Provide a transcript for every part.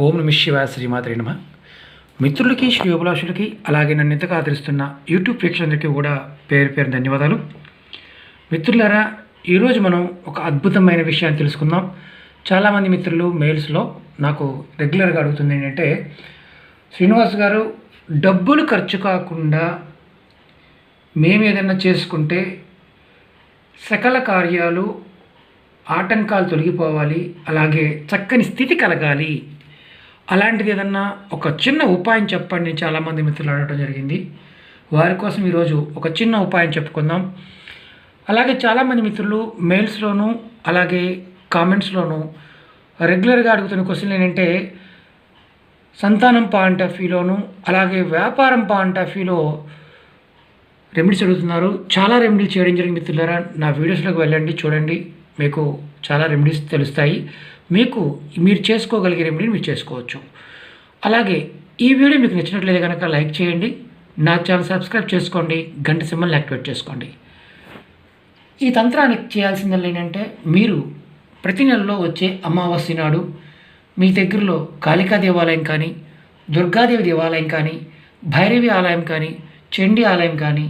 ఓం నమ శివాయ శ్రీమాత్రే నమ. మిత్రులకి, శ్రేయోభిలాషులకి, అలాగే నన్ను ఇంతగా ఆదరిస్తున్న యూట్యూబ్ ప్రేక్షకులందరికీ కూడా పేరు పేరు ధన్యవాదాలు. మిత్రులారా, ఈరోజు మనం ఒక అద్భుతమైన విషయాన్ని తెలుసుకుందాం. చాలామంది మిత్రులు మెయిల్స్లో నాకు రెగ్యులర్గా అడుగుతుంది ఏంటంటే, శ్రీనివాస్ గారు, డబ్బులు ఖర్చు కాకుండా మేము ఏదైనా చేసుకుంటే సకల కార్యాలు ఆటంకాలు తొలగిపోవాలి, అలాగే చక్కని స్థితి కలగాలి, అలాంటిది ఏదన్నా ఒక చిన్న ఉపాయం చెప్పండి చాలామంది మిత్రులు అడగడం జరిగింది. వారి కోసం ఈరోజు ఒక చిన్న ఉపాయం చెప్పుకుందాం. అలాగే చాలామంది మిత్రులు మెయిల్స్లోనూ అలాగే కామెంట్స్లోనూ రెగ్యులర్గా అడుగుతున్న క్వశ్చన్ ఏంటంటే, సంతానం పాయింట్ ఆఫ్ వ్యూలోను అలాగే వ్యాపారం పాయింట్ ఆఫ్ వ్యూలో రెమెడీస్ అడుగుతున్నారు. చాలా రెమెడీలు చేయడం జరిగింది మిత్రులారా. నా వీడియోస్లోకి వెళ్ళండి, చూడండి, మీకు చాలా రెమెడీస్ తెలుస్తాయి. మీరు చేసుకోగలిగే రెమెడీని మీరు చేసుకోవచ్చు. అలాగే ఈ వీడియో మీకు నచ్చినట్లయితే కనుక లైక్ చేయండి, నా ఛానల్ సబ్స్క్రైబ్ చేసుకోండి, గంట సింబల్ని యాక్టివేట్ చేసుకోండి. ఈ తంత్రానికి చేయాల్సిందల్లా ఏంటంటే, మీరు ప్రతి నెలలో వచ్చే అమావాస్య నాడు మీ దగ్గరలో కాళికా దేవాలయం కానీ, దుర్గాదేవి దేవాలయం కానీ, భైరవి ఆలయం కానీ, చండీ ఆలయం కానీ,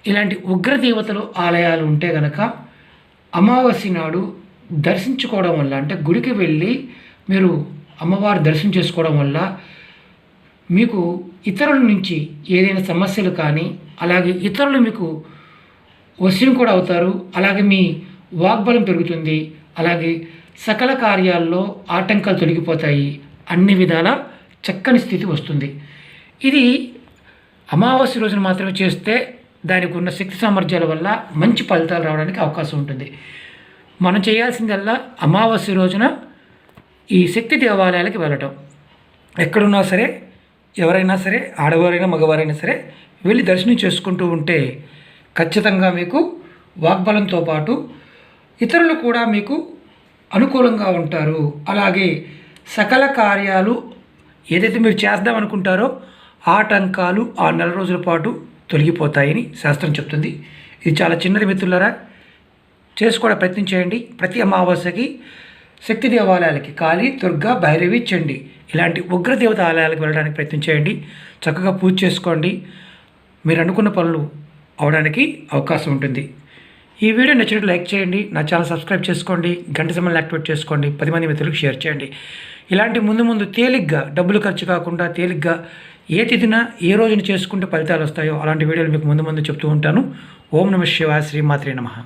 ఇలాంటి ఉగ్రదేవతలు ఆలయాలు ఉంటే కనుక అమావాస్య నాడు దర్శించుకోవడం వల్ల, అంటే గుడికి వెళ్ళి మీరు అమ్మవారి దర్శనం చేసుకోవడం వల్ల మీకు ఇతరుల నుంచి ఏదైనా సమస్యలు కానీ, అలాగే ఇతరులు మీకు వశ్యం కూడా అవుతారు. అలాగే మీ వాగ్బలం పెరుగుతుంది. అలాగే సకల కార్యాల్లో ఆటంకాలు తొలగిపోతాయి. అన్ని విధాల చక్కని స్థితి వస్తుంది. ఇది అమావాస్య రోజున మాత్రమే చేస్తే దానికి ఉన్న శక్తి సామర్థ్యాల వల్ల మంచి ఫలితాలు రావడానికి అవకాశం ఉంటుంది. మనం చేయాల్సిందల్లా అమావాస్య రోజున ఈ శక్తి దేవాలయాలకి వెళ్ళటం. ఎక్కడున్నా సరే, ఎవరైనా సరే, ఆడవారైనా మగవారైనా సరే వెళ్ళి దర్శనం చేసుకుంటూ ఉంటే ఖచ్చితంగా మీకు వాగ్బలంతో పాటు ఇతరులు కూడా మీకు అనుకూలంగా ఉంటారు. అలాగే సకల కార్యాలు ఏదైతే మీరు చేద్దామనుకుంటారో ఆటంకాలు ఆ నెల రోజుల పాటు తొలగిపోతాయని శాస్త్రం చెప్తుంది. ఇది చాలా చిన్నది మిత్రులారా, చేసుకోవడం ప్రయత్నం చేయండి. ప్రతి అమావాస్యకి శక్తి దేవాలయాలకి, కాళీ, దుర్గా, భైరవి, చండీ ఇలాంటి ఉగ్రదేవత ఆలయాలకు వెళ్ళడానికి ప్రయత్నం చేయండి. చక్కగా పూజ చేసుకోండి. మీరు అనుకున్న పనులు అవడానికి అవకాశం ఉంటుంది. ఈ వీడియో నచ్చినట్టు లైక్ చేయండి, నా ఛానల్ సబ్స్క్రైబ్ చేసుకోండి, గంట సింబల్ని యాక్టివేట్ చేసుకోండి, 10 మంది మిత్రులకు షేర్ చేయండి. ఇలాంటి ముందు తేలిగ్గా, డబ్బులు ఖర్చు కాకుండా తేలిగ్గా ఏ తిథిన ఏ రోజున చేసుకుంటే ఫలితాలు వస్తాయో అలాంటి వీడియోలు మీకు ముందు చెప్తూ ఉంటాను. ఓం నమ శివాయ శ్రీమాత్రే నమః.